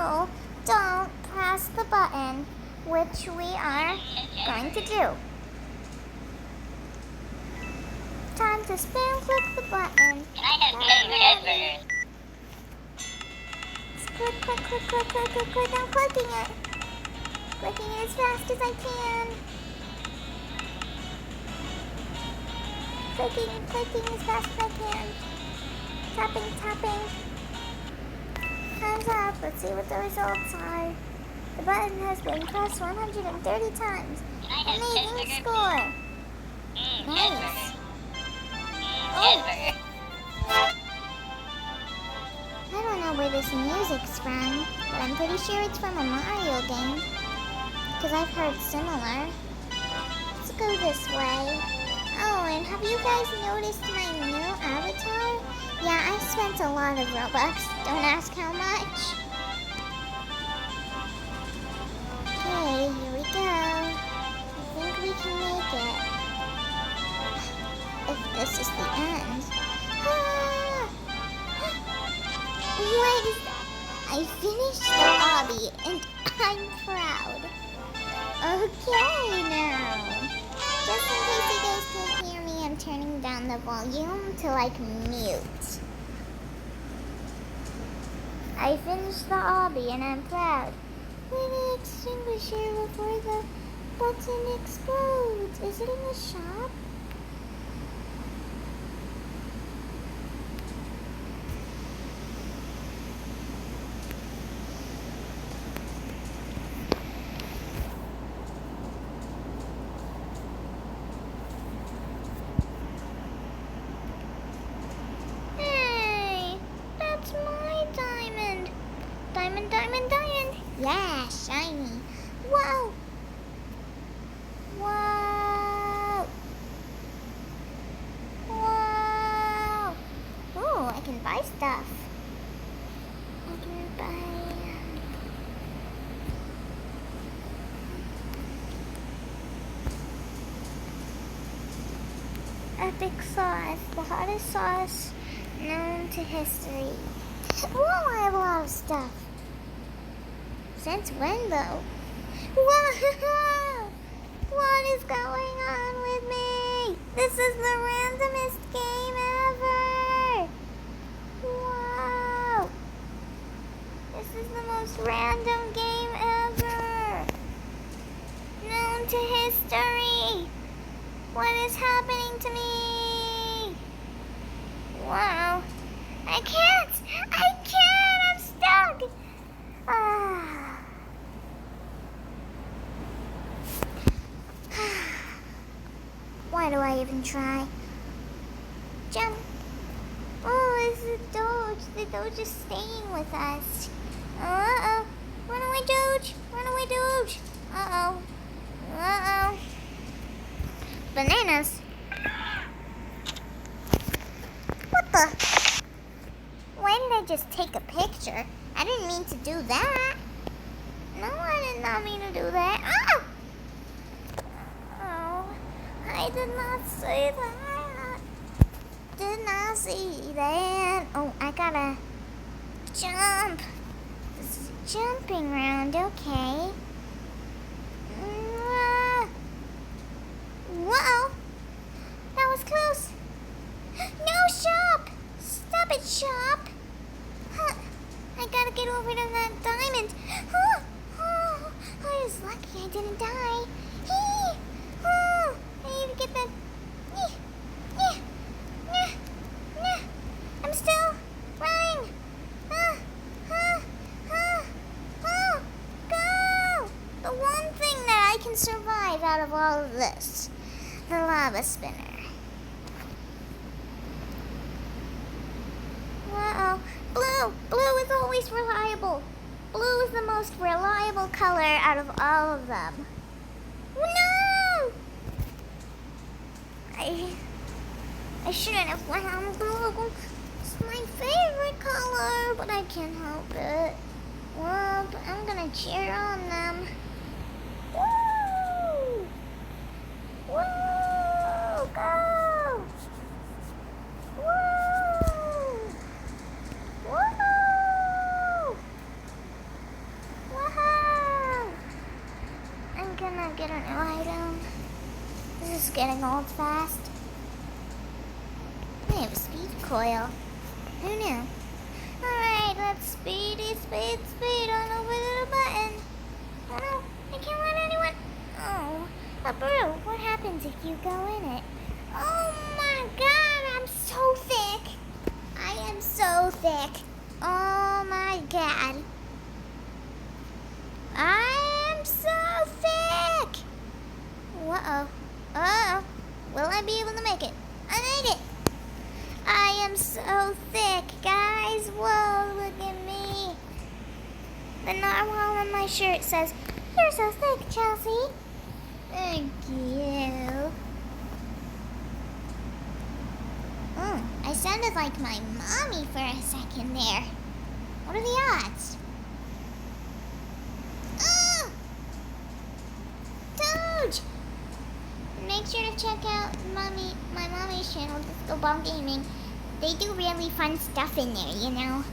rule, don't press the button, which we are going to do. Time to spam click the button. Can I have 10 cheeseburgers? Click, click, click, click, click, click, click. I'm clicking it. Clicking it as fast as I can. Clicking as fast as I can. Tapping, tapping. Thumbs up. Let's see what the results are. The button has been pressed 130 times. Can I have Amazing cheeseburger? score. Nice. Cheeseburger. Oh, Cheeseburger. I don't know where this music's from, but I'm pretty sure it's from a Mario game. Because I've heard similar. Let's go this way. Oh, and have you guys noticed my new avatar? Yeah, I spent a lot of Robux. Don't ask how much. Okay, here we go. I think we can make it. If this is the end. Ah! What is that? I finished the obby and I'm proud. Okay now. Just in case you guys can't hear me, I'm turning down the volume to like mute. I finished the obby and I'm proud. When an extinguisher before the button explodes. Is it in the shop? Hey, that's my diamond. Diamond, diamond, diamond. Yeah, shiny. Whoa. Whoa. Whoa. Ooh, I can buy stuff. I can buy... epic sauce, the hottest sauce known to history. Whoa, I have a lot of stuff. Since when, though? Whoa! What is going on with me? This is the randomest game ever! Wow! This is the most random game ever! Known to history! What is happening to me? Wow. I can't! I'm stuck! Ah. Why do I even try? Jump! Oh, it's the Doge. The Doge is staying with us. Uh-oh. Run away, Doge! Run away, Doge! Uh-oh. Uh-oh. Bananas. What the? Why did I just take a picture? I didn't mean to do that. No, I did not mean to do that. Ah! Oh, I did not say that. Did not see that. Oh, I gotta jump. This is a jumping round, okay. Whoa! That was close. No, shop! Stop it, shop! Huh. I gotta get over to that diamond. Huh. Oh, I was lucky I didn't die. Oh, I need to get that. I'm still running. Go! The one thing that I can survive out of all of this. The lava spinner. Uh-oh. Blue is always reliable. Blue is the most reliable color out of all of them. No! I shouldn't have went on blue. It's my favorite color, but I can't help it. Well, but I'm gonna cheer on them. Woo! Woo! Go! Woo! Woo! that fast. They have a speed coil. Who knew? Alright, let's speed on over to the button. Oh no, I can't let anyone. Oh, Brew, what happens if you go in it? Oh my god, I'm so thick. I am so thick. Oh my god. I am so thick. Uh-oh. Uh-oh. Will I be able to make it? I made it. I am so thick, guys. Whoa, look at me. The narwhal on my shirt says, "You're so thick, Chelsea." Thank you. I sounded like my mommy for a second there. What are the odds? Oh! Toad! Make sure to check out my mommy's channel, Disco Ball Gaming. They do really fun stuff in there, you know.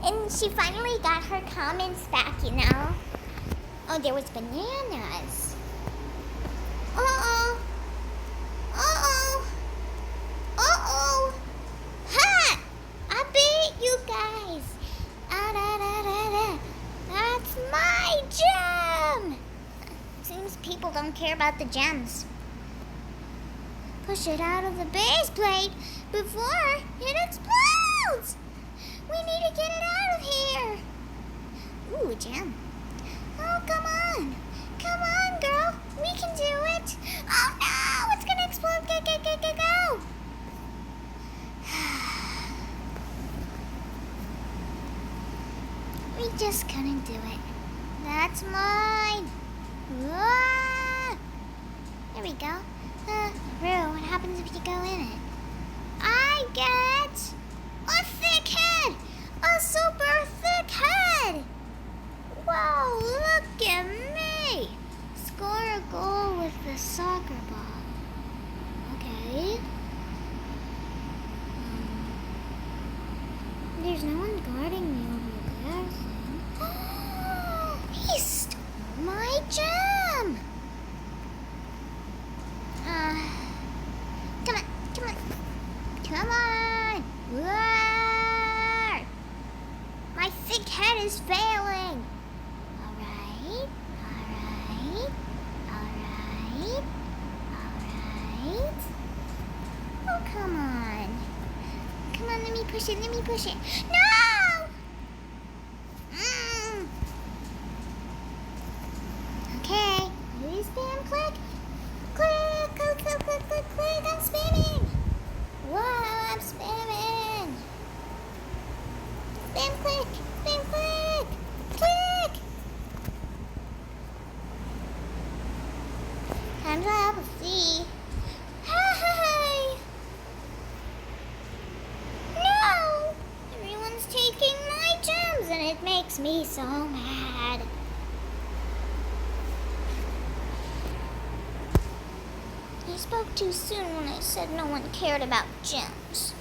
And she finally got her comments back, you know. Oh, there was bananas. Uh-oh. Uh-oh. Uh-oh. Ha! I beat you guys. Ah-da-da-da-da. That's my gem. Seems people don't care about the gems. Push it out of the base plate before it explodes. We need to get it out of here. Ooh, a gem. Oh, come on. Come on, girl. We can do it. Oh, no. It's going to explode. Go, go, go, go, go. We just couldn't do it. That's mine. Ah. There we go. Rue, what happens if you go in it? I get a thick head. A super thick head. Wow, look at me. Score a goal with the soccer ball. Okay. There's no one guarding me over there. He stole my gem. Come on, come on. Come on. Roar. My thick head is failing. Alright, alright, alright, alright. Oh, come on. Come on, let me push it, let me push it. No! Okay, use spam click. Click, click, click, click, click, click. I'm spamming. Wow, I'm spamming. Spam click, spam click, click. Time to have a see. Hi. No, everyone's taking my gems, and it makes me so mad. I spoke too soon when I said no one cared about gems.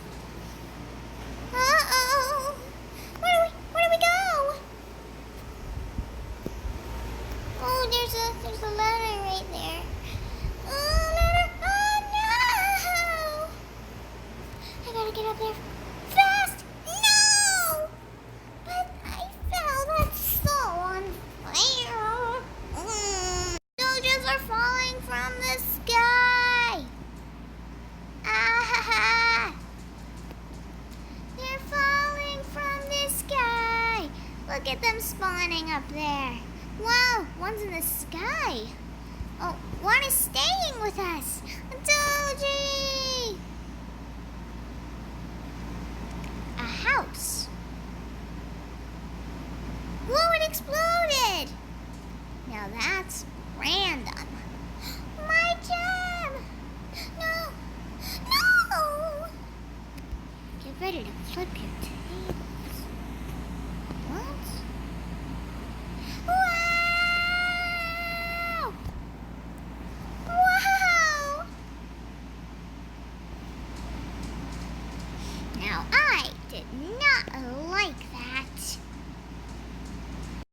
Uh-oh. Where do we go? Oh, there's a ladder right there. Oh, ladder. Oh, no. I gotta get up there fast. No. But I fell. That's so unfair. Soldiers are falling from the sky. Ah! They're falling from the sky. Look at them spawning up there. Wow, one's in the sky. Oh, one is staying with us. Doji! A house. Whoa, it exploded. Now that's random. My gem! No! No! Get ready to flip your tables. What? Wow! Wow! Now I did not like